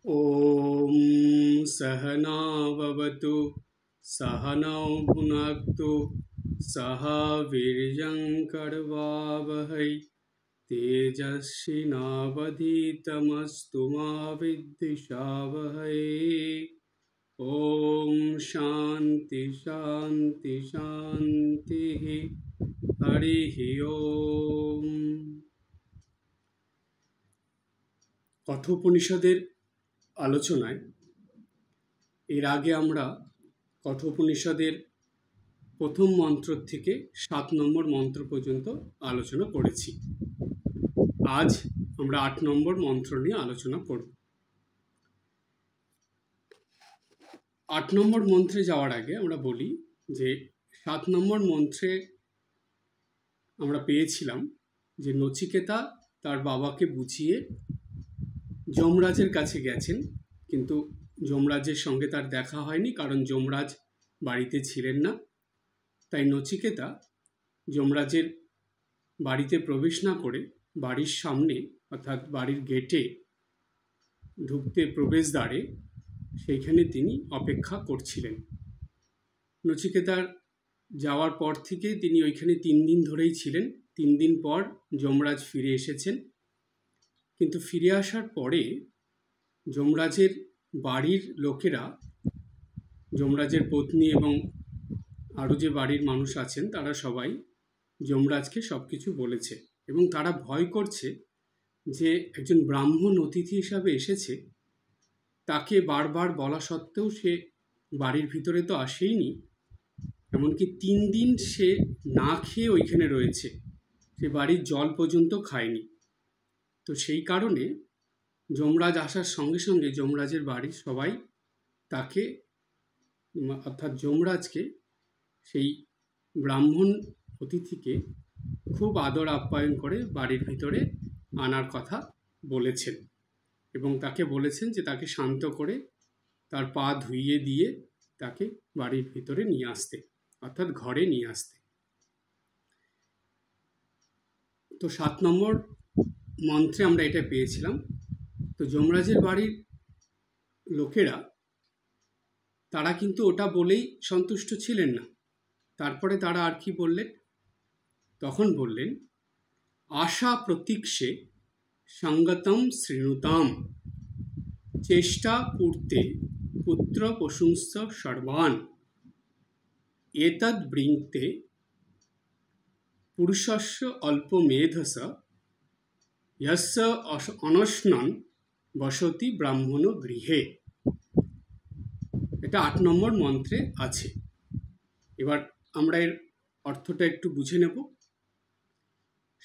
ॐ सहना भवतु सहनौ भुनक्तु सह वीर्यङ्करवावहै तेजस्विनावधीतमस्तु मा विद्विषावहै। ॐ शान्ति शान्ति शान्तिः। हरिः ॐ। কঠোপনিষদের আলোচনায় এর আগে আমরা কঠোপনিষদের প্রথম মন্ত্র থেকে 7 নম্বর মন্ত্র পর্যন্ত আলোচনা করেছি। আজ আমরা 8 নম্বর মন্ত্র নিয়ে আলোচনা করব। 8 নম্বর মন্ত্রে যাওয়ার আগে আমরা বলি যে 7 নম্বর মন্ত্রে আমরা পেয়েছিলাম যে নচিকেতা তার বাবাকে বুঝিয়ে যমরাজের কাছে গেছেন, কিন্তু যমরাজের সঙ্গে তার দেখা হয়নি, কারণ যমরাজ বাড়িতে ছিলেন না। তাই নচিকেতা যমরাজের বাড়িতে প্রবেশ না করে বাড়ির সামনে অর্থাৎ বাড়ির গেটে ঢুকতে প্রবেশদ্বারে সেইখানে তিনি অপেক্ষা করছিলেন। নচিকেতার যাওয়ার পর থেকে তিনি ওইখানে 3 দিন ধরেই ছিলেন। 3 দিন পর যমরাজ ফিরে এসেছেন, কিন্তু ফিরে আসার পরে যমরাজের বাড়ির লোকেরা, যমরাজের পত্নী এবং আরও যে বাড়ির মানুষ আছেন তারা সবাই যমরাজকে সব কিছু বলেছে, এবং তারা ভয় করছে যে একজন ব্রাহ্মণ অতিথি হিসাবে এসেছে, তাকে বারবার বলা সত্ত্বেও সে বাড়ির ভিতরে তো আসেইনি, এমনকি 3 দিন সে না খেয়ে ওইখানে রয়েছে, সে বাড়ির জল পর্যন্ত খায়নি। তো সেই কারণে যমরাজ আসার সঙ্গে সঙ্গে যমরাজের বাড়ির সবাই তাকে অর্থাৎ যমরাজকে, সেই ব্রাহ্মণ অতিথিকে খুব আদর আপ্যায়ন করে বাড়ির ভিতরে আনার কথা বলেছেন, এবং তাকে বলেছেন যে তাকে শান্ত করে তার পা ধুইয়ে দিয়ে তাকে বাড়ির ভিতরে নিয়ে আসতে, অর্থাৎ ঘরে নিয়ে আসতে। তো 7 নম্বর মন্ত্রে আমরা এটা পেয়েছিলাম। তো যমরাজের বাড়ির লোকেরা তারা কিন্তু ওটা বলেই সন্তুষ্ট ছিলেন না। তারপরে তারা আর কি বললেন? তখন বললেন, আশা প্রতীক্ষে সঙ্গতম শৃণুতাম চেষ্টা পূর্তে পুত্র পশুংস্ত সর্বান এতদ বৃংতে পুরুষস্য অল্পমেধস যস্য অনশনন বসতি ব্রাহ্মণ গৃহে। এটা 8 নম্বর মন্ত্রে আছে। এবার আমরা এর অর্থটা একটু বুঝে নেব।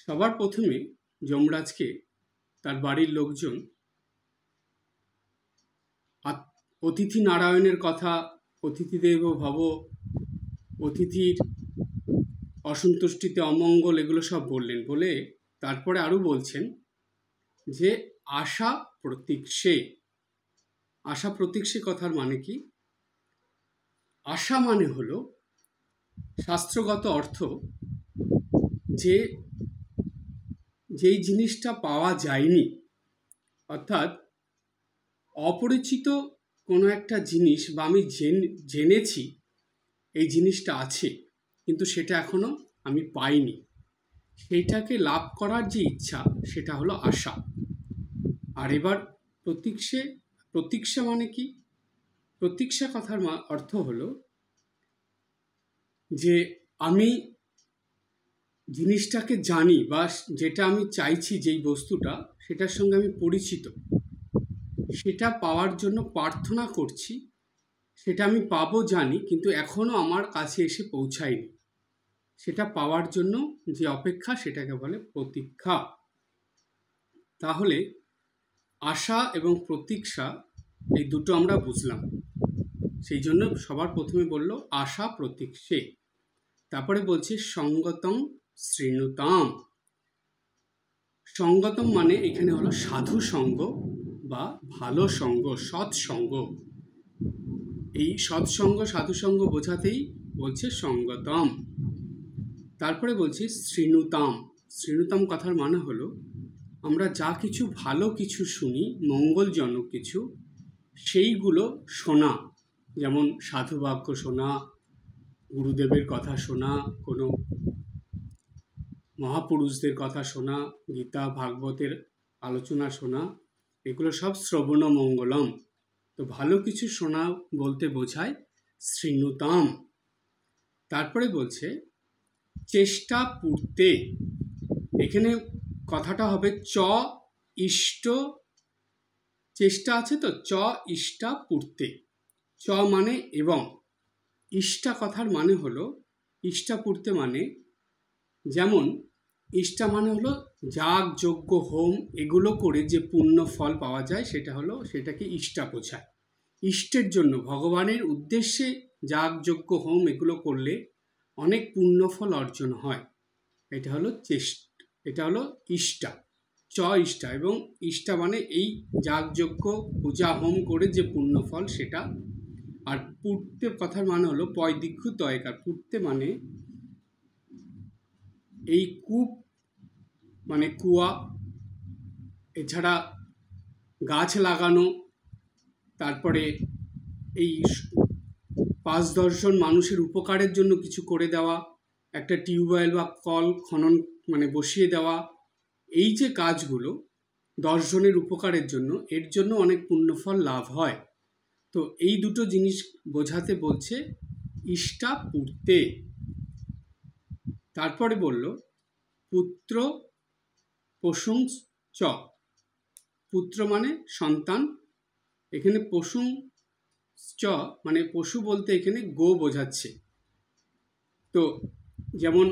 সবার প্রথমে যমরাজকে তার বাড়ির লোকজন অতিথি নারায়ণের কথা, অতিথি দেব ভব, অতিথির অসন্তুষ্টিতে অমঙ্গল, এগুলো সব বললেন। বলে তারপরে আরও বলছেন যে আশা প্রতীক্ষে। আশা প্রতীক্ষে কথার মানে কি? আশা মানে হলো শাস্ত্রগত অর্থ যে যেই জিনিসটা পাওয়া যায়নি, অর্থাৎ অপরিচিত কোনো একটা জিনিস, বা আমি জেনেছি এই জিনিসটা আছে কিন্তু সেটা এখনো আমি পাইনি, সেইটাকে লাভ করার যে ইচ্ছা, সেটা হলো আশা। আর এবার প্রতীক্ষা মানে কি? প্রতীক্ষা কথার অর্থ হলো যে আমি জিনিসটাকে জানি, বা যেটা আমি চাইছি, যেই বস্তুটা, সেটার সঙ্গে আমি পরিচিত, সেটা পাওয়ার জন্য প্রার্থনা করছি, সেটা আমি পাবো জানি, কিন্তু এখনো আমার কাছে এসে পৌঁছায়নি। সেটা পাওয়ার জন্য যে অপেক্ষা, সেটাকে বলে প্রতীক্ষা। তাহলে আশা এবং প্রতীক্ষা এই দুটো আমরা বুঝলাম। সেই জন্য সবার প্রথমে বলল আশা প্রতীক্ষে। তারপরে বলছে সঙ্গতম শৃণুতাম। সঙ্গতম মানে এখানে হলো সাধু সঙ্গ বা ভালো সঙ্গ, সৎসঙ্গ। এই সৎসঙ্গ সাধুসঙ্গ বোঝাতেই বলছে সঙ্গতম। তারপরে বলছি শৃণুতাম। শৃণুতাম কথার মানে হলো আমরা যা কিছু ভালো কিছু শুনি, মঙ্গলজনক কিছু, সেইগুলো শোনা, যেমন সাধুবাক্য শোনা, গুরুদেবের কথা শোনা, কোনো মহাপুরুষদের কথা শোনা, গীতা ভাগবতের আলোচনা শোনা, এগুলো সব শ্রবণ মঙ্গলম। তো ভালো কিছু শোনা বলতে বোঝায় শৃণুতাম। তারপরে বলছে চেষ্টা পূর্তে। এখানে কথাটা হবে চ ইষ্ট, চেষ্টা আছে তো, চ ইষ্টা পূর্তে। চ মানে এবং, ইষ্টা কথার মানে হলো, ইষ্টা পূর্তে মানে, যেমন ইষ্টা মানে হলো যাগ যজ্ঞ হোম এগুলো করে যে পুণ্য ফল পাওয়া যায়, সেটাকে ইষ্টা বোঝায়। ইষ্টের জন্য, ভগবানের উদ্দেশ্যে যাগ যজ্ঞ হোম এগুলো করলে অনেক পুণ্য ফল অর্জন হয়। এটা হলো এটা হলো ইষ্টা, চ ইষ্টা। এবং ইষ্টা মানে এই যাগ যজ্ঞ পূজা হোম করে যে পুণ্য ফল সেটা। আর পূর্তে কথার মানে হলো পয় দীক্ষু তয়কার। পূর্তে মানে এই কূপ মানে কুয়া, এছাড়া গাছ লাগানো, তারপরে এই 5-10 জন মানুষের উপকারের জন্য কিছু করে দেওয়া, একটা টিউবওয়েল বা কল খনন মানে বসিয়ে দেওয়া, এই যে কাজগুলো 10 জনের উপকারের জন্য, এর জন্য অনেক পুণ্যফল লাভ হয়। তো এই দুটো জিনিস বোঝাতে বলছে ইষ্টা পূর্তে। তারপরে বলল পুত্র পশুং চ। পুত্র মানে সন্তান, এখানে পশুং চ মানে পশু বলতে এখানে গো বোঝাচ্ছে। তো যেমন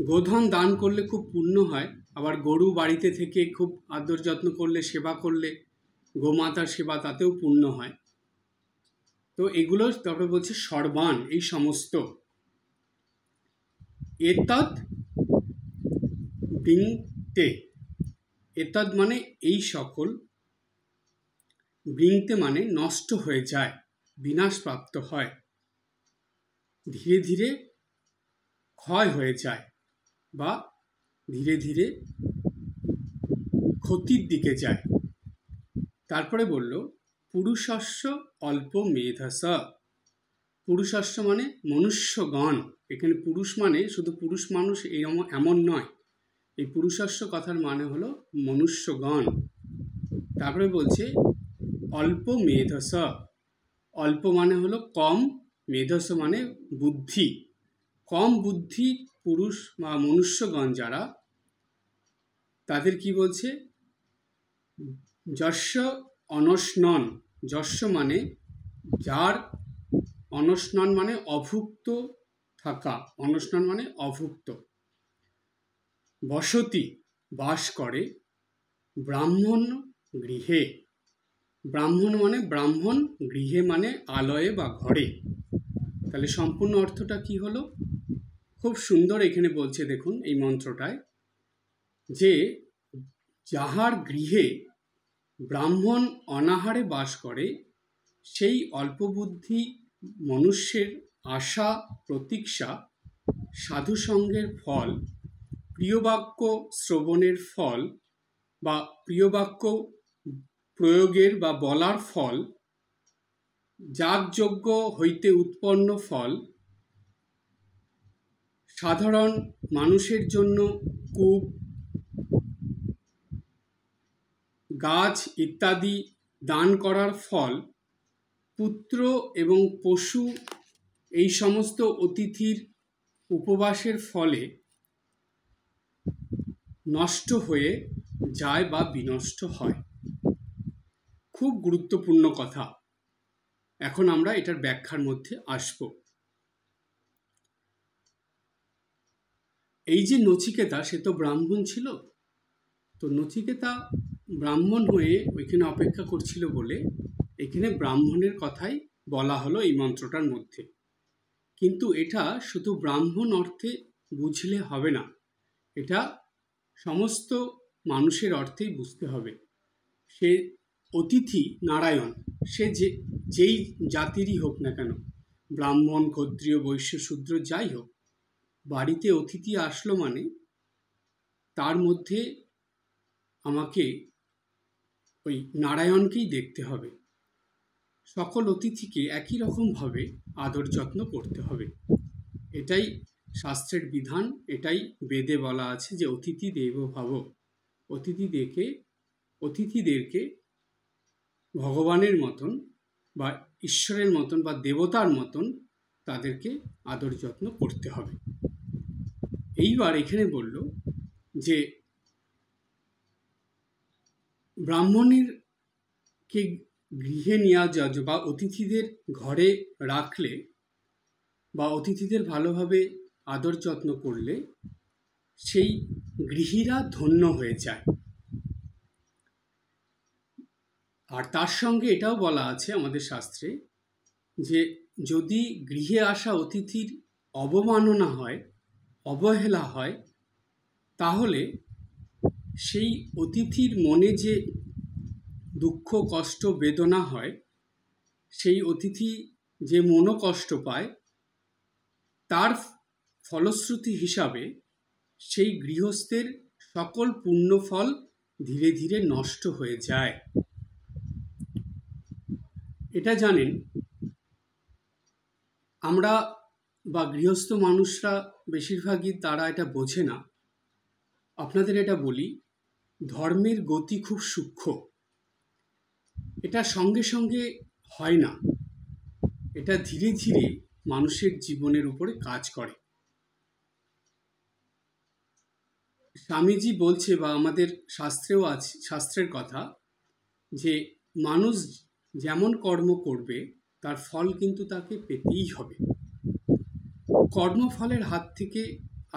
গোধন দান করলে খুব পুণ্য হয়, আবার গরু বাড়িতে থেকে খুব আদর যত্ন করলে, সেবা করলে, গোমাতার সেবা, তাতেও পুণ্য হয়। তো এগুলো তারপরে বলছে সর্বান, এই সমস্ত। এতদ বৃংতে। এতদ মানে এই সকল, বৃংতে মানে নষ্ট হয়ে যায়, বিনাশপ্রাপ্ত হয়, ধীরে ধীরে ক্ষয় হয়ে যায়, বা ধীরে ধীরে ক্ষতির দিকে যায়। তারপরে বলল পুরুষস্য অল্প মেধস। পুরুষস্য মানে মনুষ্যগণ। এখানে পুরুষ মানে শুধু পুরুষ মানুষ এমন নয়, এই পুরুষস্য কথার মানে হলো মনুষ্যগণ। তারপরে বলছে অল্প মেধস। অল্প মানে হলো কম, মেধস মানে বুদ্ধি। কম বুদ্ধি পুরুষ বা মনুষ্যগণ যারা, তাদের কি বলছে যস্য অনস্নন। যস্য মানে যার, অনস্নন মানে অভুক্ত থাকা, অনস্নন মানে অভুক্ত, বসতি বাস করে ব্রাহ্মণ গৃহে। ব্রাহ্মণ মানে ব্রাহ্মণ, গৃহে মানে আলয়ে বা ঘরে। তাহলে সম্পূর্ণ অর্থটা কি হলো? খুব সুন্দর এখানে বলছে, দেখুন এই মন্ত্রটায়, যে যাহার গৃহে ব্রাহ্মণ অনাহারে বাস করে, সেই অল্পবুদ্ধি মনুষ্যের আশা প্রতীক্ষা, সাধুসঙ্গের ফল, প্রিয়বাক্য শ্রবণের ফল, বা প্রিয়বাক্য প্রয়োগের বা বলার ফল, যাগযজ্ঞ হইতে উৎপন্ন ফল, সাধারণ মানুষের জন্য কূপ, গাছ ইত্যাদি দান করার ফল, পুত্র এবং পশু এই সমস্ত অতিথির উপবাসের ফলে নষ্ট হয়ে যায় বা বিনষ্ট হয়। খুব গুরুত্বপূর্ণ কথা। এখন আমরা এটার ব্যাখ্যার মধ্যে আসব। এই যে নচিকেতা, সে তো ব্রাহ্মণ ছিল। তো নচিকেতা ব্রাহ্মণ হয়ে ওইখানে অপেক্ষা করছিল বলে এখানে ব্রাহ্মণের কথাই বলা হলো এই মন্ত্রটার মধ্যে। কিন্তু এটা শুধু ব্রাহ্মণ অর্থে বুঝলে হবে না, এটা সমস্ত মানুষের অর্থেই বুঝতে হবে। সে অতিথি নারায়ণ, সে যেই জাতিরই হোক না কেন, ব্রাহ্মণ ক্ষত্রিয় বৈশ্য শূদ্র যাই হোক, বাড়িতে অতিথি আসলো মানে তার মধ্যে আমাকে ওই নারায়ণকেই দেখতে হবে। সকল অতিথিকে একই রকমভাবে আদর যত্ন করতে হবে। এটাই শাস্ত্রের বিধান, এটাই বেদে বলা আছে যে অতিথি দেবো ভাব। অতিথিদেরকে ভগবানের মতন বা ঈশ্বরের মতন বা দেবতার মতন তাদেরকে আদর যত্ন করতে হবে। এইবার এখানে বলল যে ব্রাহ্মণেরকে গৃহে নেওয়া যাওয়া বা অতিথিদের ঘরে রাখলে বা অতিথিদের ভালোভাবে আদর যত্ন করলে সেই গৃহীরা ধন্য হয়ে যায়। আর তার সঙ্গে এটাও বলা আছে আমাদের শাস্ত্রে যে যদি গৃহে আসা অতিথির অবমাননা হয়, অবহেলা হয়, তাহলে সেই অতিথির মনে যে দুঃখ, কষ্ট, বেদনা হয়, সেই অতিথি যে মনোকষ্ট পায়, তার ফলশ্রুতি হিসাবে সেই গৃহস্থের সকল পুণ্যফল ধীরে ধীরে নষ্ট হয়ে যায়। এটা জানেন, আমরা বা গৃহস্থ মানুষরা বেশিরভাগই তারা এটা বোঝে না। আপনাদের এটা বলি, ধর্মের গতি খুব সূক্ষ্ম। এটা সঙ্গে সঙ্গে হয় না, এটা ধীরে ধীরে মানুষের জীবনের উপরে কাজ করে। স্বামীজি বলছে বা আমাদের শাস্ত্রেও আছে, শাস্ত্রের কথা, যে মানুষ যেমন কর্ম করবে তার ফল কিন্তু তাকে পেতেই হবে। কর্মফলের হাত থেকে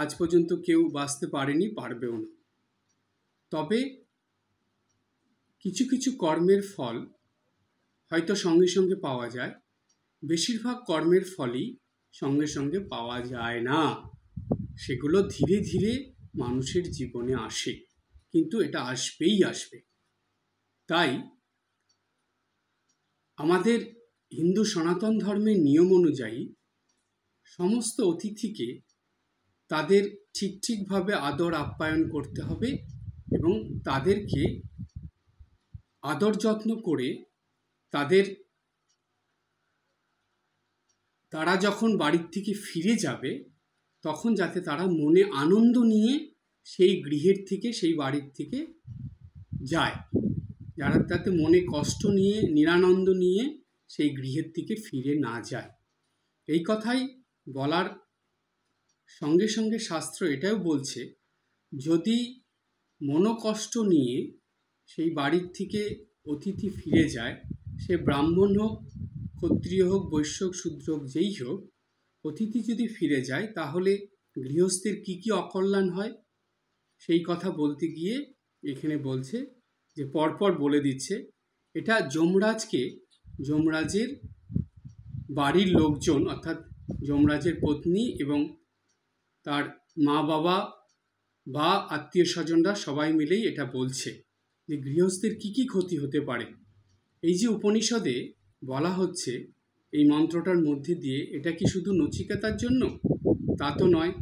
আজ পর্যন্ত কেউ বাঁচতে পারেনি, পারবেও না। তবে কিছু কিছু কর্মের ফল হয়তো সঙ্গে সঙ্গে পাওয়া যায়, বেশিরভাগ কর্মের ফলই সঙ্গে সঙ্গে পাওয়া যায় না। সেগুলো ধীরে ধীরে মানুষের জীবনে আসে, কিন্তু এটা আসবেই আসবে। তাই আমাদের হিন্দু সনাতন ধর্মের নিয়ম অনুযায়ী সমস্ত অতিথিকে তাদের ঠিক ঠিকভাবে আদর আপ্যায়ন করতে হবে এবং তাদেরকে আদর যত্ন করে তারা যখন বাড়ির থেকে ফিরে যাবে তখন যাতে তারা মনে আনন্দ নিয়ে সেই গৃহের থেকে, সেই বাড়ির থেকে যায়, যারা তাতে মনে কষ্ট নিয়ে, নিরানন্দ নিয়ে সেই গৃহের থেকে ফিরে না যায়। এই কথাই বলার সঙ্গে সঙ্গে শাস্ত্র এটাও বলছে, যদি মনোকষ্ট নিয়ে সেই বাড়ির থেকে অতিথি ফিরে যায়, সে ব্রাহ্মণ হোক, ক্ষত্রিয় হোক, বৈশ্য হোক, শূদ্র হোক, যেই হোক, অতিথি যদি ফিরে যায় তাহলে গৃহস্থের কি কি অকল্যাণ হয় সেই কথা বলতে গিয়ে এখানে বলছে যে পরপর বলে দিচ্ছে। এটা যমরাজের বাড়ির লোকজন, অর্থাৎ যমরাজের পত্নী এবং তার মা বাবা বা আত্মীয় স্বজনরা সবাই মিলেই এটা বলছে যে গৃহস্থের কি কি ক্ষতি হতে পারে। এই যে উপনিষদে বলা হচ্ছে এই মন্ত্রটার মধ্যে দিয়ে, এটা কি শুধু নচিকেতার জন্য? তা তো নয়।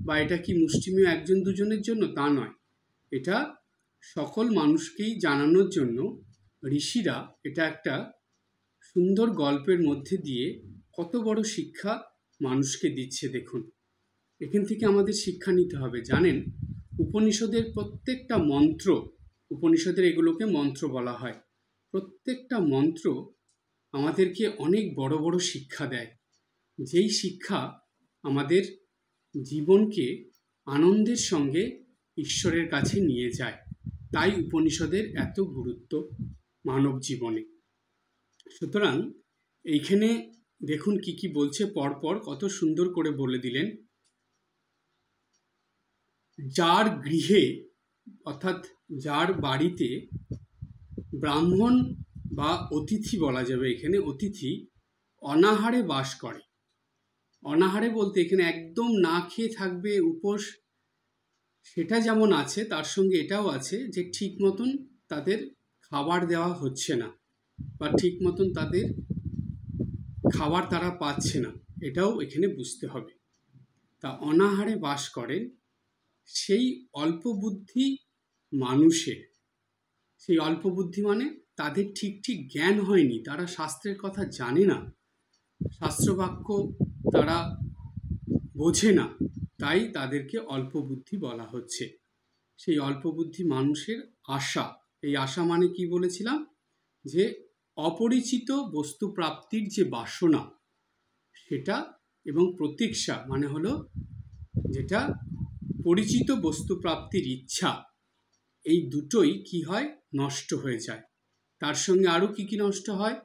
বা এটা কি মুষ্টিমেয় একজন দুজনের জন্য? তা নয়। এটা সকল মানুষকেই জানানোর জন্য ঋষিরা এটা একটা সুন্দর গল্পের মধ্যে দিয়ে কত বড় শিক্ষা মানুষকে দিচ্ছে। দেখুন, এখান থেকে আমাদের শিক্ষা নিতে হবে। জানেন, উপনিষদের প্রত্যেকটা মন্ত্র, উপনিষদের এগুলোকে মন্ত্র বলা হয়, প্রত্যেকটা মন্ত্র আমাদেরকে অনেক বড় বড় শিক্ষা দেয়, যেই শিক্ষা আমাদের জীবনকে আনন্দের সঙ্গে ঈশ্বরের কাছে নিয়ে যায়। তাই উপনিষদের এত গুরুত্ব মানব জীবনে। সুতরাং এইখানে দেখুন কি কি বলছে, পরপর কত সুন্দর করে বলে দিলেন। যার গৃহে, অর্থাৎ যার বাড়িতে ব্রাহ্মণ বা অতিথি বলা যাবে, এখানে অতিথি অনাহারে বাস করে। অনাহারে বলতে এখানে একদম না খেয়ে থাকবে, উপোস, সেটা যেমন আছে, তার সঙ্গে এটাও আছে যে ঠিক মতন তাদের খাবার দেওয়া হচ্ছে না বা ঠিক মতন তাদের খাবার তারা পাচ্ছে না, এটাও এখানে বুঝতে হবে। তা অনাহারে বাস করেন সেই অল্প বুদ্ধি মানুষের, সেই অল্প বুদ্ধি মানে তাদের ঠিক ঠিক জ্ঞান হয়নি, তারা শাস্ত্রের কথা জানে না, শাস্ত্রবাক্য তারা বোঝে না, তাই তাদেরকে অল্প বুদ্ধি বলা হচ্ছে। সেই অল্প বুদ্ধি মানুষের আশা, এই আশা মানে কি বলেছিলাম, যে অপরিচিত বস্তু প্রাপ্তির যে বাসনা সেটা, এবং প্রতীক্ষা মানে হলো যেটা পরিচিত বস্তু প্রাপ্তির ইচ্ছা, এই দুটোই কি হয়, নষ্ট হয়ে যায়। তার সঙ্গে আরও কি কি নষ্ট হয়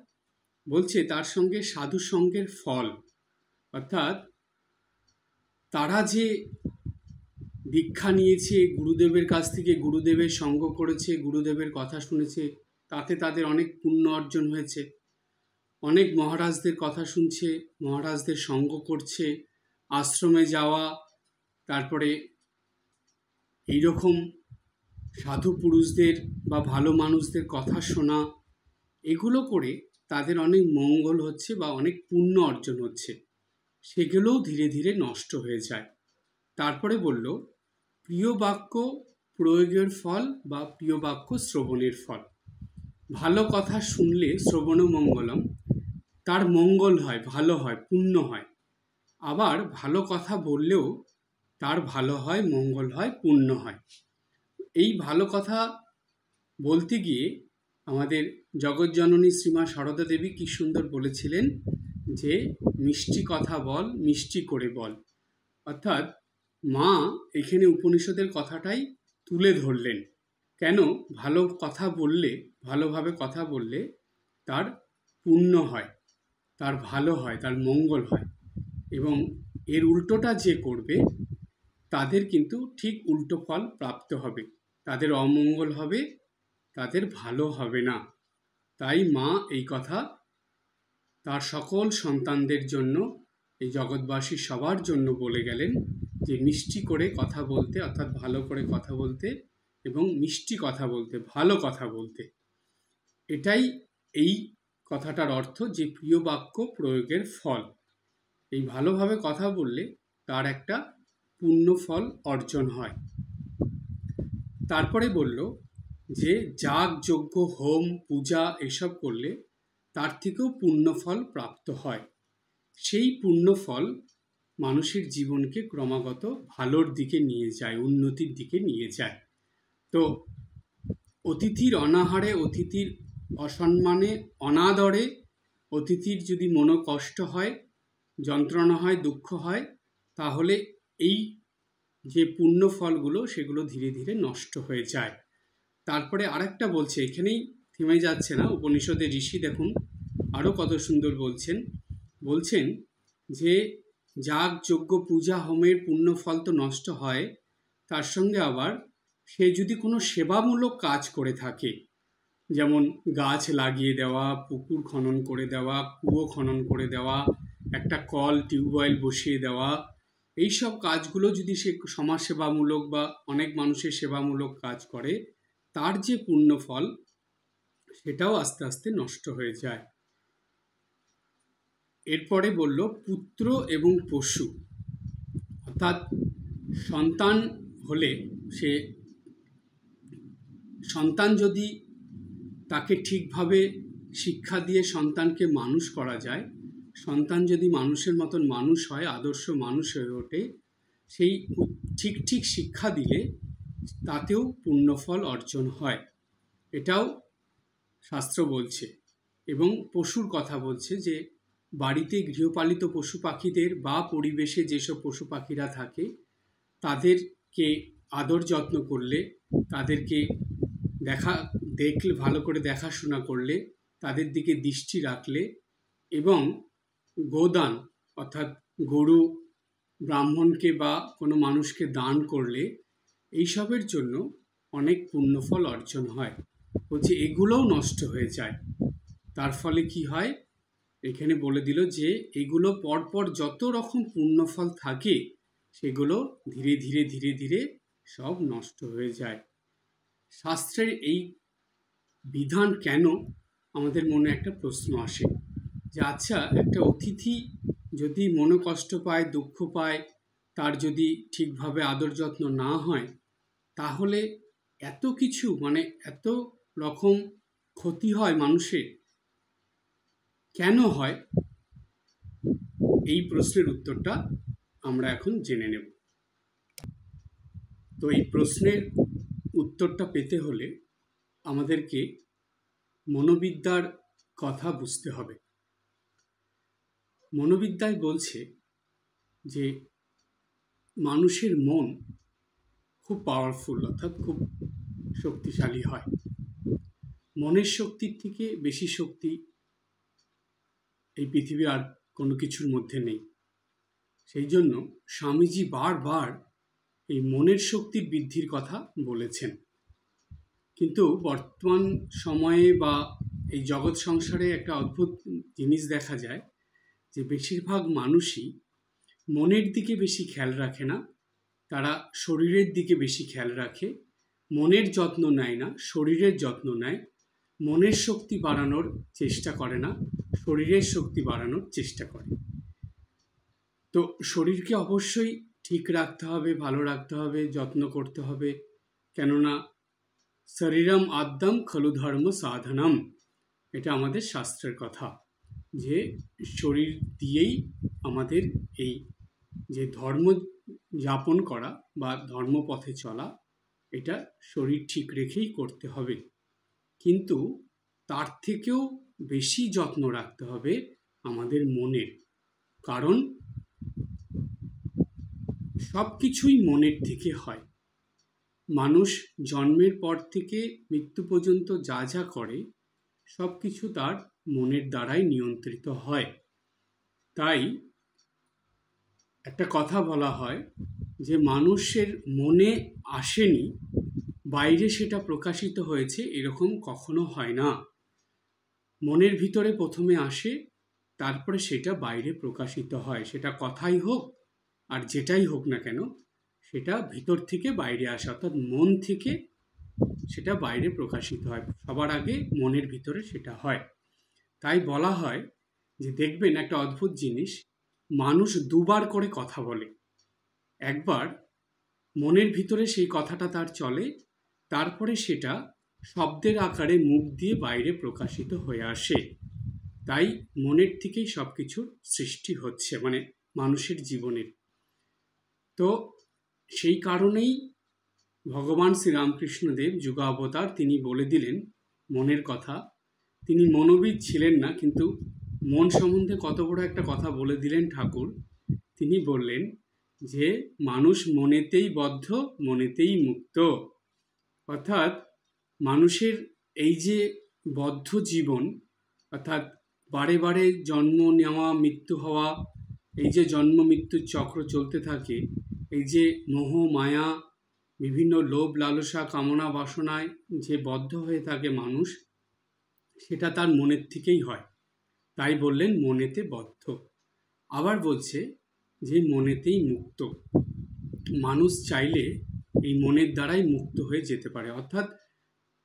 বলছে, তার সঙ্গে সাধু সঙ্গের ফল, অর্থাৎ তারা যে দীক্ষা নিয়েছে গুরুদেবের কাছ থেকে, গুরুদেবের সঙ্গ করেছে, গুরুদেবের কথা শুনেছে, তাতে তাদের অনেক পুণ্য অর্জন হয়েছে, অনেক মহারাজদের কথা শুনছে, মহারাজদের সঙ্গ করছে, আশ্রমে যাওয়া, তারপরে এইরকম সাধু পুরুষদের বা ভালো মানুষদের কথা শোনা, এগুলো করে তাদের অনেক মঙ্গল হচ্ছে বা অনেক পুণ্য অর্জন হচ্ছে, সেগুলোও ধীরে ধীরে নষ্ট হয়ে যায়। তারপরে বলল প্রিয় বাক্য প্রয়োগের ফল বা প্রিয় বাক্য শ্রবণের ফল। ভালো কথা শুনলে শ্রবণ মঙ্গলম, তার মঙ্গল হয়, ভালো হয়, পুণ্য হয়। আবার ভালো কথা বললেও তার ভালো হয়, মঙ্গল হয়, পুণ্য হয়। এই ভালো কথা বলতে গিয়ে আমাদের জগৎজননী শ্রীমা সারদা দেবী কি সুন্দর বলেছিলেন যে মিষ্টি কথা বল, মিষ্টি করে বল। অর্থাৎ মা এখানে উপনিষদের কথাটাই তুলে ধরলেন। কেন ভালো কথা বললে, ভালোভাবে কথা বললে তার পুণ্য হয়, তার ভালো হয়, তার মঙ্গল হয়, এবং এর উল্টোটা যে করবে তাদের কিন্তু ঠিক উল্টো ফল প্রাপ্ত হবে, তাদের অমঙ্গল হবে, তাদের ভালো হবে না। তাই মা এই কথা তার সকল সন্তানদের জন্য, এই জগৎবাসী সবার জন্য বলে গেলেন যে মিষ্টি করে কথা বলতে, অর্থাৎ ভালো করে কথা বলতে এবং মিষ্টি কথা বলতে, ভালো কথা বলতে। এটাই এই কথাটার অর্থ, যে প্রিয় বাক্য প্রয়োগের ফল। এই ভালোভাবে কথা বললে তার একটা পুণ্য ফল অর্জন হয়। তারপরে বলল যে যাগ যজ্ঞ হোম পূজা এসব করলে তার থেকেও পুণ্যফল প্রাপ্ত হয়। সেই পুণ্যফল মানুষের জীবনকে ক্রমাগত ভালোর দিকে নিয়ে যায়, উন্নতির দিকে নিয়ে যায়। তো অতিথির অনাহারে, অতিথির অসম্মানে, অনাদরে, অতিথির যদি মনোকষ্ট হয়, যন্ত্রণা হয়, দুঃখ হয়, তাহলে এই যে পুণ্য ফলগুলো সেগুলো ধীরে ধীরে নষ্ট হয়ে যায়। তারপরে আরেকটা বলছে, এখানেই থেমে যাচ্ছে না, উপনিষদের ঋষি দেখুন আরও কত সুন্দর বলছেন যে যাগ যজ্ঞ পূজা হোমের পুণ্য ফল তো নষ্ট হয়, তার সঙ্গে আবার সে যদি কোনো সেবামূলক কাজ করে থাকে, যেমন গাছ লাগিয়ে দেওয়া, পুকুর খনন করে দেওয়া, কুয়ো খনন করে দেওয়া, একটা কল টিউবওয়েল বসিয়ে দেওয়া, এইসব কাজগুলো যদি সে সমাজসেবামূলক বা অনেক মানুষের সেবামূলক কাজ করে, তার যে পুণ্য ফল সেটাও আস্তে আস্তে নষ্ট হয়ে যায়। এরপরে বলল পুত্র এবং পশু, অর্থাৎ সন্তান হলে, সে সন্তান যদি তাকে ঠিকভাবে শিক্ষা দিয়ে সন্তানকে মানুষ করা যায়, সন্তান যদি মানুষের মতন মানুষ হয়, আদর্শ মানুষ হয়ে ওঠে, সেই ঠিক ঠিক শিক্ষা দিলে তাতেও পুণ্যফল অর্জন হয়, এটাও শাস্ত্র বলছে। এবং পশুর কথা বলছে যে বাড়িতে গৃহপালিত পশু পাখিদের বা পরিবেশে যেসব পশু পাখিরা থাকে তাদেরকে আদর যত্ন করলে, তাদেরকে দেখলে ভালো করে দেখাশোনা করলে, তাদের দিকে দৃষ্টি রাখলে, এবং গোদান অর্থাৎ গরু ব্রাহ্মণকে বা কোনো মানুষকে দান করলে এইসবের জন্য অনেক পুণ্যফল অর্জন হয়। বলছে এগুলোও নষ্ট হয়ে যায়। তার ফলে কি হয়, এখানে বলে দিল যে এগুলো পরপর যত রকম পুণ্যফল থাকে সেগুলো ধীরে ধীরে ধীরে ধীরে সব নষ্ট হয়ে যায়। শাস্ত্রের এই বিধান কেন, আমাদের মনে একটা প্রশ্ন আসে যে আচ্ছা, একটা অতিথি যদি মনোকষ্ট পায়, দুঃখ পায়, তার যদি ঠিকভাবে আদর যত্ন না হয়, তাহলে এত কিছু মানে এত রকম ক্ষতি হয় মানুষের। কেন হয়? এই প্রশ্নের উত্তরটা আমরা এখন জেনে নেব। তো এই প্রশ্নের উত্তরটা পেতে হলে আমাদেরকে মনোবিদ্যার কথা বুঝতে হবে। মনোবিদ্যায় বলছে যে মানুষের মন খুব পাওয়ারফুল, অর্থাৎ খুব শক্তিশালী হয়। মনের শক্তির থেকে বেশি শক্তি এই পৃথিবীর আর কোনো কিছুর মধ্যে নেই। সেই জন্য স্বামীজি বারবার এই মনের শক্তির বৃদ্ধির কথা বলেছেন। কিন্তু বর্তমান সময়ে বা এই জগৎ সংসারে একটা অদ্ভুত জিনিস দেখা যায় যে বেশিরভাগ মানুষই মনের দিকে বেশি খেয়াল রাখে না, তারা শরীরের দিকে বেশি খেয়াল রাখে। মনের যত্ন নেয় না, শরীরের যত্ন নেয়। মনের শক্তি বাড়ানোর চেষ্টা করে না, শরীরের শক্তি বাড়ানোর চেষ্টা করে। তো শরীরকে অবশ্যই ঠিক রাখতে হবে, ভালো রাখতে হবে, যত্ন করতে হবে। কেননা শরীরম আদ্যম খলু ধর্ম সাধনম, এটা আমাদের শাস্ত্রের কথা, যে শরীর দিয়েই আমাদের এই যে ধর্ম যাপন করা বা ধর্মপথে চলা, এটা শরীর ঠিক রেখেই করতে হবে। কিন্তু তার থেকেও বেশি যত্ন রাখতে হবে আমাদের মনের। কারণ সব কিছুই মনের থেকে হয়। মানুষ জন্মের পর থেকে মৃত্যু পর্যন্ত যা যা করে সব কিছু তার মনের দ্বারাই নিয়ন্ত্রিত হয়। তাই একটা কথা বলা হয় যে মানুষের মনে আসেনি, বাইরে সেটা প্রকাশিত হয়েছে, এরকম কখনো হয় না। মনের ভিতরে প্রথমে আসে, তারপরে সেটা বাইরে প্রকাশিত হয়। সেটা কথাই হোক আর যেটাই হোক না কেন, সেটা ভিতর থেকে বাইরে আসে, অর্থাৎ মন থেকে সেটা বাইরে প্রকাশিত হয়। সবার আগে মনের ভিতরে সেটা হয়। তাই বলা হয় যে দেখবেন একটা অদ্ভুত জিনিস, মানুষ দুবার করে কথা বলে। একবার মনের ভিতরে সেই কথাটা তার চলে, তারপরে সেটা শব্দের আকারে মুখ দিয়ে বাইরে প্রকাশিত হয়ে আসে। তাই মনের থেকেই সব কিছুর সৃষ্টি হচ্ছে, মানে মানুষের জীবনের। তো সেই কারণেই ভগবান শ্রীরামকৃষ্ণদেব যুগাবতার, তিনি বলে দিলেন মনের কথা। তিনি মনোবিদ ছিলেন না, কিন্তু মন সম্বন্ধে কত বড় একটা কথা বলে দিলেন ঠাকুর। তিনি বললেন যে মানুষ মনেতেই বদ্ধ, মনেতেই মুক্ত। অর্থাৎ মানুষের এই যে বদ্ধ জীবন, অর্থাৎ বারে বারে জন্ম নেওয়া, মৃত্যু হওয়া, এই যে জন্ম মৃত্যুর চক্র চলতে থাকে, এই যে মোহ মায়া, বিভিন্ন লোভ লালসা কামনা বাসনায় যে বদ্ধ হয়ে থাকে মানুষ, সেটা তার মনের থেকেই হয়। তাই বললেন মনেতে বদ্ধ। আবার বলছে যে মনেতেই মুক্ত। মানুষ চাইলে এই মনের দ্বারাই মুক্ত হয়ে যেতে পারে। অর্থাৎ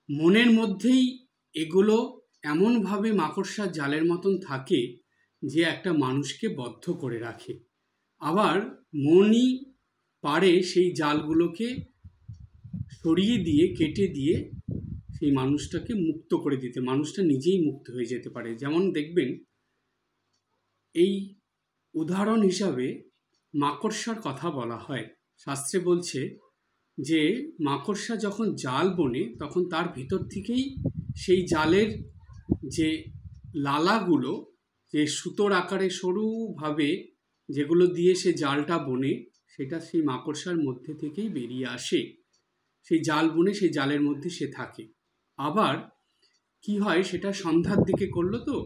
মনের মধ্যেই এগুলো এমনভাবে মাকড়সার জালের মতন থাকে যে একটা মানুষকে বদ্ধ করে রাখে। আবার মনই পারে সেই জালগুলোকে সরিয়ে দিয়ে, কেটে দিয়ে সেই মানুষটাকে মুক্ত করে দিতে। মানুষটা নিজেই মুক্ত হয়ে যেতে পারে। যেমন দেখবেন, এই উদাহরণ হিসাবে মাকড়সার কথা বলা হয়। শাস্ত্রে বলছে যে মাকড়সা যখন জাল বোনে, তখন তার ভিতর থেকেই সেই জালের যে লালাগুলো, যে সুতোর আকারে সরুভাবে যেগুলো দিয়ে সে জালটা বোনে, সেটা সেই মাকড়সার মধ্যে থেকেই বেরিয়ে আসে। সেই জাল বুনে সেই জালের মধ্যে সে থাকে। আবার কি হয়, সেটা সন্ধ্যার দিকে করলো, তো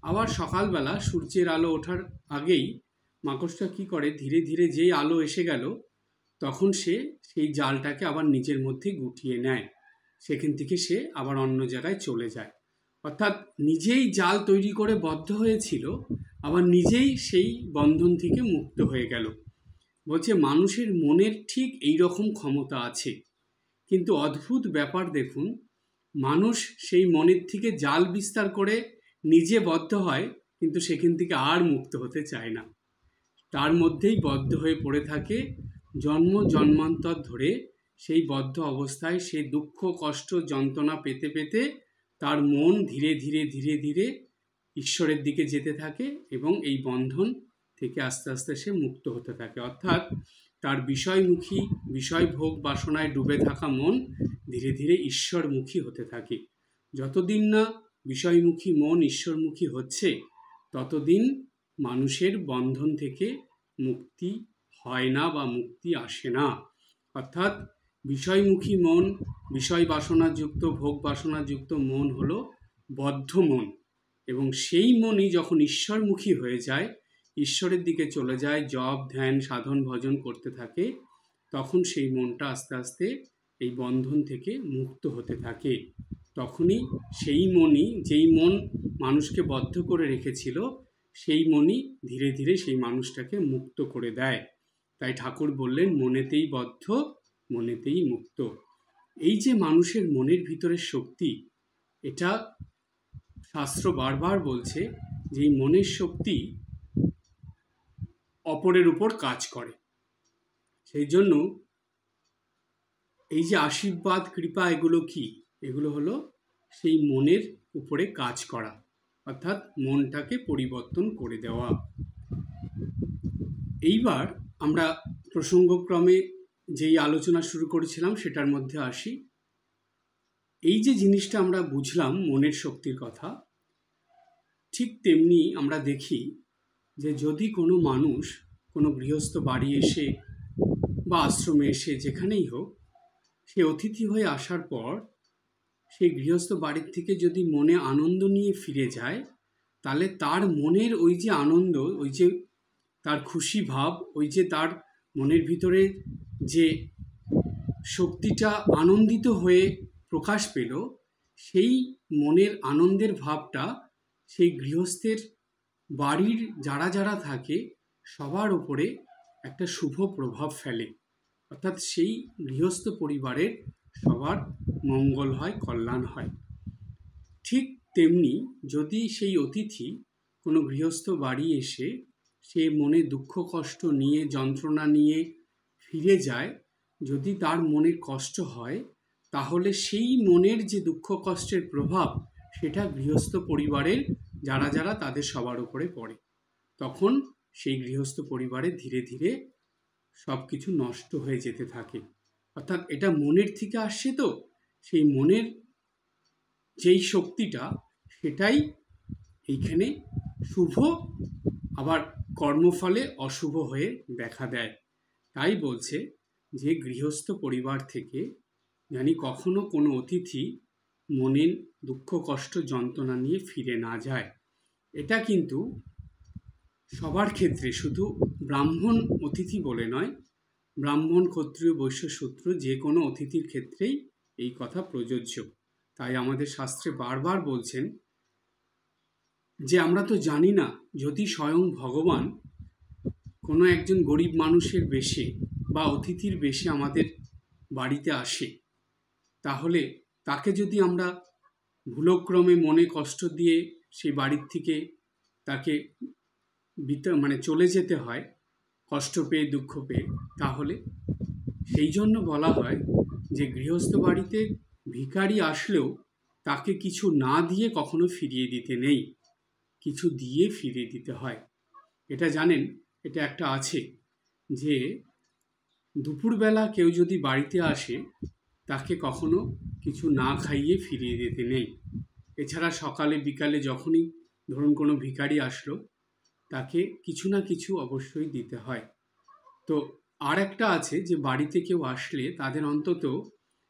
আবার সকালবেলা সূর্যের আলো ওঠার আগেই মাকড়সা কি করে, ধীরে ধীরে যেই আলো এসে গেল, তখন সে সেই জালটাকে আবার নিজের মধ্যে গুটিয়ে নেয়। সেখান থেকে সে আবার অন্য জায়গায় চলে যায়। অর্থাৎ নিজেই জাল তৈরি করে বদ্ধ হয়েছিল, আবার নিজেই সেই বন্ধন থেকে মুক্ত হয়ে গেল। বলছে মানুষের মনের ঠিক এই রকম ক্ষমতা আছে। কিন্তু অদ্ভুত ব্যাপার দেখুন, মানুষ সেই মনের থেকে জাল বিস্তার করে নিজে বদ্ধ হয়, কিন্তু সেখান থেকে আর মুক্ত হতে চায় না। তার মধ্যেই বদ্ধ হয়ে পড়ে থাকে। জন্ম জন্মান্তর ধরে সেই বদ্ধ অবস্থায় সে দুঃখ কষ্ট যন্ত্রণা পেতে পেতে তার মন ধীরে ধীরে ধীরে ধীরে ঈশ্বরের দিকে যেতে থাকে এবং এই বন্ধন থেকে আস্তে আস্তে সে মুক্ত হতে থাকে। অর্থাৎ তার বিষয়মুখী বিষয় ভোগ বাসনায় ডুবে থাকা মন ধীরে ধীরে ঈশ্বরমুখী হতে থাকে। যতদিন না বিষয়মুখী মন ঈশ্বরমুখী হচ্ছে ততদিন মানুষের বন্ধন থেকে মুক্তি হয় না বা মুক্তি আসে না। অর্থাৎ বিষয়মুখী মন, বিষয় বাসনাযুক্ত ভোগ বাসনাযুক্ত মন হলো বদ্ধ মন, এবং সেই মনই যখন ঈশ্বরমুখী হয়ে যায়, ঈশ্বরের দিকে চলে যায়, জপ ধ্যান সাধন ভজন করতে থাকে, তখন সেই মনটা আস্তে আস্তে এই বন্ধন থেকে মুক্ত হতে থাকে। তখনই সেই মনই, যেই মন মানুষকে বদ্ধ করে রেখেছিল, সেই মনই ধীরে ধীরে সেই মানুষটাকে মুক্ত করে দেয়। তাই ঠাকুর বললেন, মনেতেই বদ্ধ মনেতেই মুক্ত। এই যে মানুষের মনের ভিতরের শক্তি, এটা শাস্ত্র বারবার বলছে যে এই মনের শক্তি অপরের উপর কাজ করে। সেই জন্য এই যে আশীর্বাদ কৃপা, এগুলো কি? এগুলো হলো সেই মনের উপরে কাজ করা, অর্থাৎ মনটাকে পরিবর্তন করে দেওয়া। এইবার আমরা প্রসঙ্গক্রমে যেই আলোচনা শুরু করেছিলাম সেটার মধ্যে আসি। এই যে জিনিসটা আমরা বুঝলাম মনের শক্তির কথা, ঠিক তেমনি আমরা দেখি যে যদি কোনো মানুষ কোনো গৃহস্থ বাড়ি এসে বা আশ্রমে এসে যেখানেই হোক, সে অতিথি হয়ে আসার পর সেই গৃহস্থ বাড়ির থেকে যদি মনে আনন্দ নিয়ে ফিরে যায়, তাহলে তার মনের ওই যে আনন্দ, ওই যে তার খুশি ভাব, ওই যে তার মনের ভিতরে যে শক্তিটা আনন্দিত হয়ে প্রকাশ পেল, সেই মনের আনন্দের ভাবটা সেই গৃহস্থের বাড়ির যারা যারা থাকে সবার উপরে একটা শুভ প্রভাব ফেলে। অর্থাৎ সেই গৃহস্থ পরিবারের সবার মঙ্গল হয়, কল্যাণ হয়। ঠিক তেমনি যদি সেই অতিথি কোনো গৃহস্থ বাড়ি এসে সে মনে দুঃখ কষ্ট নিয়ে যন্ত্রণা নিয়ে ফিরে যায়, যদি তার মনে কষ্ট হয়, তাহলে সেই মনের যে দুঃখ কষ্টের প্রভাব সেটা গৃহস্থ পরিবারের যারা যারা তাদের সবার উপরে পড়ে। তখন সেই গৃহস্থ পরিবারে ধীরে ধীরে সব কিছু নষ্ট হয়ে যেতে থাকে। অর্থাৎ এটা মনের থেকে আসছে, তো সেই মনের যেই শক্তিটা সেটাই এইখানে শুভ, আবার কর্মফলে অশুভ হয়ে দেখা দেয়। তাই বলছে যে গৃহস্থ পরিবার থেকে জানি কখনো কোনো অতিথি মনের দুঃখ কষ্ট যন্ত্রণা নিয়ে ফিরে না যায়। এটা কিন্তু সবার ক্ষেত্রে, শুধু ব্রাহ্মণ অতিথি বলে নয়, ব্রাহ্মণ ক্ষত্রিয় বৈশ্য শূদ্র যে কোনো অতিথির ক্ষেত্রেই এই কথা প্রযোজ্য। তাই আমাদের শাস্ত্রে বারবার বলছেন যে আমরা তো জানি না, যদি স্বয়ং ভগবান কোনো একজন গরিব মানুষের বেশে বা অতিথির বেশে আমাদের বাড়িতে আসে, তাহলে তাকে যদি আমরা ভুলক্রমে মনে কষ্ট দিয়ে সেই বাড়ির থেকে তাকে চলে যেতে হয় কষ্ট পেয়ে দুঃখ পেয়ে, তাহলে সেই জন্য বলা হয় যে গৃহস্থ বাড়িতে ভিখারি আসলেও তাকে কিছু না দিয়ে কখনো ফিরিয়ে দিতে নেই, কিছু দিয়ে ফিরিয়ে দিতে হয়। এটা জানেন, এটা একটা আছে যে দুপুরবেলা কেউ যদি বাড়িতে আসে তাকে কখনো কিছু না খাইয়ে ফিরিয়ে দিতে নেই। এছাড়া সকালে বিকালে যখনই ধরুন কোনো ভিখারি আসলো, তাকে কিছু না কিছু অবশ্যই দিতে হয়। তো আর একটা আছে যে বাড়িতে কেউ আসলে তাদের অন্তত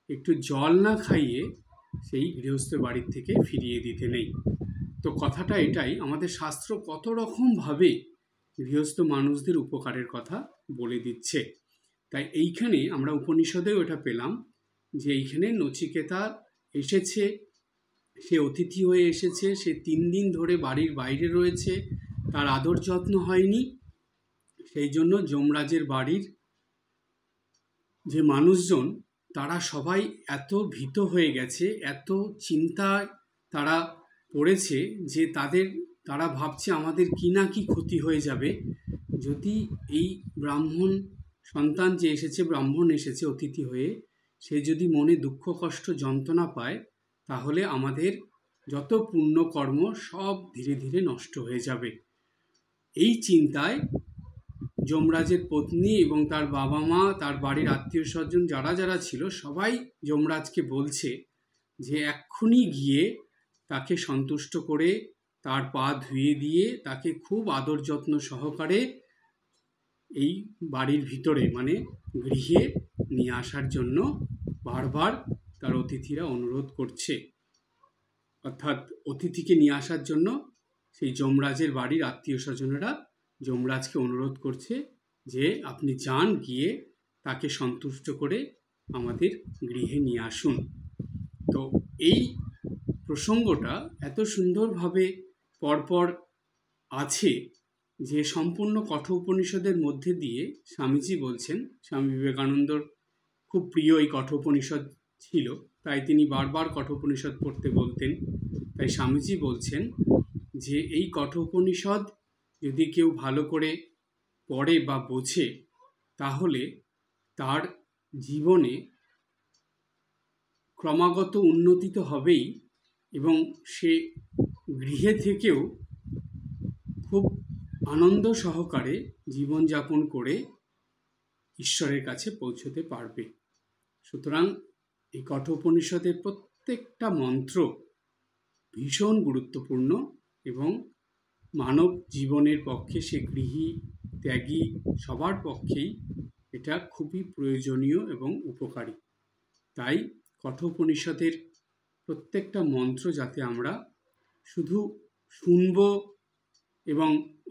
একটু জল না খাইয়ে সেই গৃহস্থ বাড়ির থেকে ফিরিয়ে দিতে নেই। তো কথাটা এটাই, আমাদের শাস্ত্র কত রকমভাবে গৃহস্থ মানুষদের উপকারের কথা বলে দিচ্ছে। তাই এইখানে আমরা উপনিষদেও এটা পেলাম যে এইখানে নচিকেতা এসেছে, সে অতিথি হয়ে এসেছে, সে 3 দিন ধরে বাড়ির বাইরে রয়েছে, তার আদর যত্ন হয়নি। সেই জন্য যমরাজের বাড়ির যে মানুষজন তারা সবাই এত ভীত হয়ে গেছে, এত চিন্তায় তারা পড়েছে যে তারা ভাবছে আমাদের কি না কি ক্ষতি হয়ে যাবে। যদি এই ব্রাহ্মণ সন্তান যে এসেছে, ব্রাহ্মণ এসেছে অতিথি হয়ে, সে যদি মনে দুঃখ কষ্ট যন্ত্রণা পায়, তাহলে আমাদের যত পুণ্যকর্ম সব ধীরে ধীরে নষ্ট হয়ে যাবে। এই চিন্তায় যমরাজের পত্নী এবং তার বাবা মা, তার বাড়ির আত্মীয় স্বজন যারা যারা ছিল, সবাই যমরাজকে বলছে যে এক্ষুনি গিয়ে তাকে সন্তুষ্ট করে তার পা ধুয়ে দিয়ে তাকে খুব আদর যত্ন সহকারে এই বাড়ির ভিতরে মানে গৃহে নিয়ে আসার জন্য বারবার তার অতিথিরা অনুরোধ করছে। অর্থাৎ অতিথিকে নিয়ে আসার জন্য সেই যমরাজের বাড়ির আত্মীয় স্বজনেরা যমরাজকে অনুরোধ করছে যে আপনি যান, গিয়ে তাকে সন্তুষ্ট করে আমাদের গৃহে নিয়ে আসুন। তো এই প্রসঙ্গটা এত সুন্দরভাবে পরপর আছে যে সম্পূর্ণ কঠোপনিষদের মধ্যে দিয়ে স্বামীজি বলছেন, স্বামী বিবেকানন্দর খুব প্রিয় এই কঠোপনিষদ ছিল, তাই তিনি বারবার কঠোপনিষদ পড়তে বলতেন। তাই স্বামীজি বলছেন যে এই কঠোপনিষদ যদি কেউ ভালো করে পড়ে বা বোঝে, তাহলে তার জীবনে ক্রমাগত উন্নতি তো হবেই, এবং সে গৃহে থেকেও খুব আনন্দ সহকারে জীবনযাপন করে ঈশ্বরের কাছে পৌঁছতে পারবে। সুতরাং এই কঠোপনিষদের প্রত্যেকটা মন্ত্র ভীষণ গুরুত্বপূর্ণ এবং মানব জীবনের পক্ষে, সে গৃহী ত্যাগী সবার পক্ষেই এটা খুবই প্রয়োজনীয় এবং উপকারী। তাই কঠোপনিষদের প্রত্যেকটা মন্ত্র যাতে আমরা শুধু শুনব এবং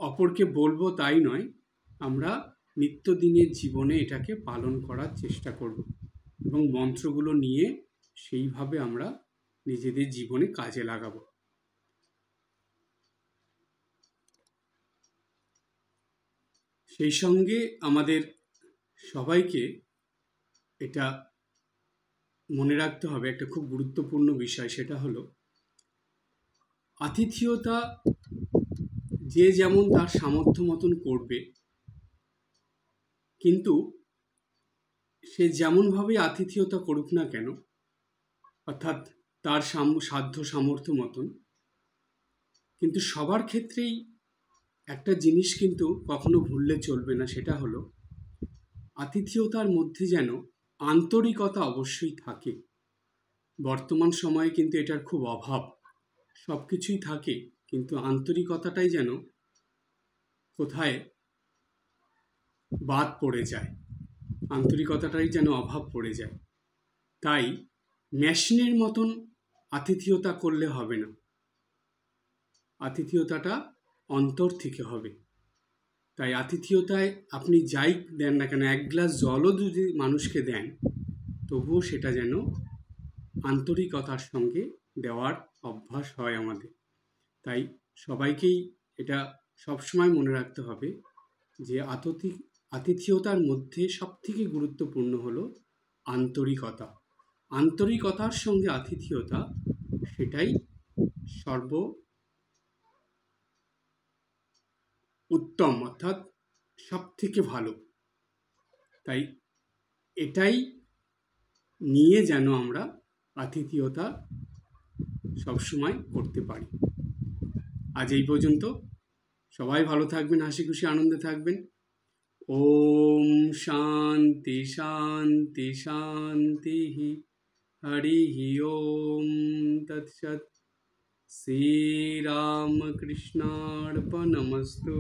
অপরকে বলবো তাই নয়, আমরা নিত্যদিনের জীবনে এটাকে পালন করার চেষ্টা করব এবং মন্ত্রগুলো নিয়ে সেইভাবে আমরা নিজেদের জীবনে কাজে লাগাবো। সেই সঙ্গে আমাদের সবাইকে এটা মনে রাখতে হবে একটা খুব গুরুত্বপূর্ণ বিষয়, সেটা হলো আতিথেয়তা যে যেমন তার সামর্থ্য মতন করবে, কিন্তু সে যেমনভাবে আতিথেয়তা করুক না কেন, অর্থাৎ তার সাধ্য সামর্থ্য মতন, কিন্তু সবার ক্ষেত্রেই একটা জিনিস কিন্তু কখনো ভুললে চলবে না, সেটা হলো আতিথেয়তার মধ্যে যেন আন্তরিকতা অবশ্যই থাকে। বর্তমান সময়ে কিন্তু এটার খুব অভাব। সব কিছুই থাকে, কিন্তু আন্তরিকতাটাই যেন কোথায় বাদ পড়ে যায়, আন্তরিকতাটাই যেন অভাব পড়ে যায়। তাই মেশিনের মতন আতিথেয়তা করলে হবে না, আতিথেয়তাটা অন্তর থেকে হবে। তাই আতিথেয়তায় আপনি যাই দেন না কেন, এক গ্লাস জলও যদি মানুষকে দেন, তবুও সেটা যেন আন্তরিকতার সঙ্গে দেওয়ার অভ্যাস হয় আমাদের। তাই সবাইকেই এটা সবসময় মনে রাখতে হবে যে আতিথেয়তার মধ্যে সবথেকে গুরুত্বপূর্ণ হলো আন্তরিকতা। আন্তরিকতার সঙ্গে আতিথেয়তা, সেটাই সর্ব উত্তম, অর্থাৎ সব থেকে ভালো। তাই এটাই নিয়ে যেন আমরা আতিথেয়তা সবসময় করতে পারি। আজ এই পর্যন্ত। সবাই ভালো থাকবেন, হাসি খুশি আনন্দে থাকবেন। ওম শান্তি শান্তি শান্তি। হরি ওম তৎসৎ। শ্রীরামকৃষ্ণার্পণমস্তু।